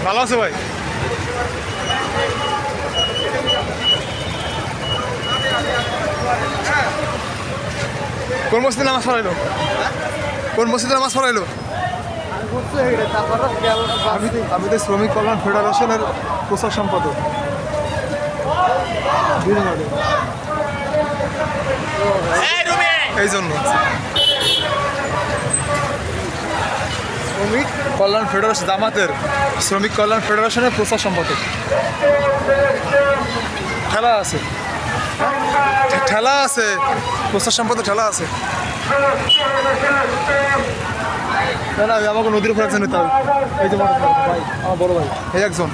ভালো আছে ভাই? কোন মসজিদে নামাজ পড়াইলো? কোন মসজিদে নামাজ পড়াইলো? আমি তো শ্রমিক কল্যাণ ফেডারেশনের প্রচার সম্পাদক। এই জন্য শ্রমিক কল্যাণ ফেডারেশন, জামাতের শ্রমিক কল্যাণ ফেডারেশনের প্রচার সম্পাদক। ঠেলা আছে, ঠেলা আছে, প্রচার সম্পাদক ঠেলা আছে। না না, আমাকে নদীর উপর একজন নিতে হবে। এই যে ভাই, আমার বড় ভাই, এই একজন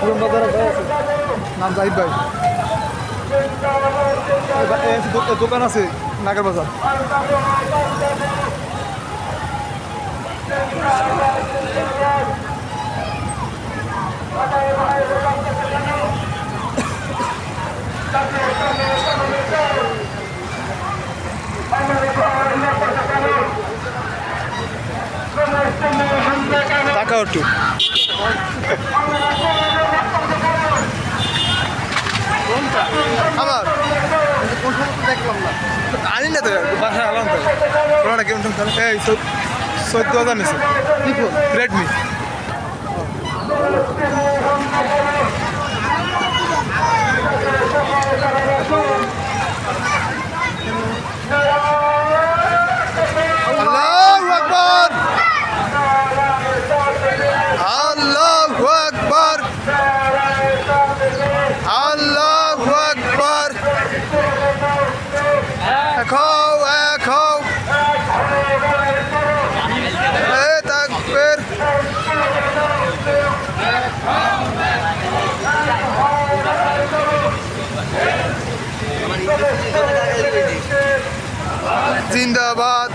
পুরন বাজারের ভাই আছে, নাম জাহিদ ভাই। দোকান আছে নাগের বাজার। টাকা একটু আমার দেখলাম না, আনি না তো বাসায় আলাম তো ওরা কেমন এই 14,000 নিছে রেডমি। আল্লাহু আকবার, আল্লাহু আকবার, আল্লাহু আকবার। খাও খাও, তাকবীর। জিন্দাবাদ।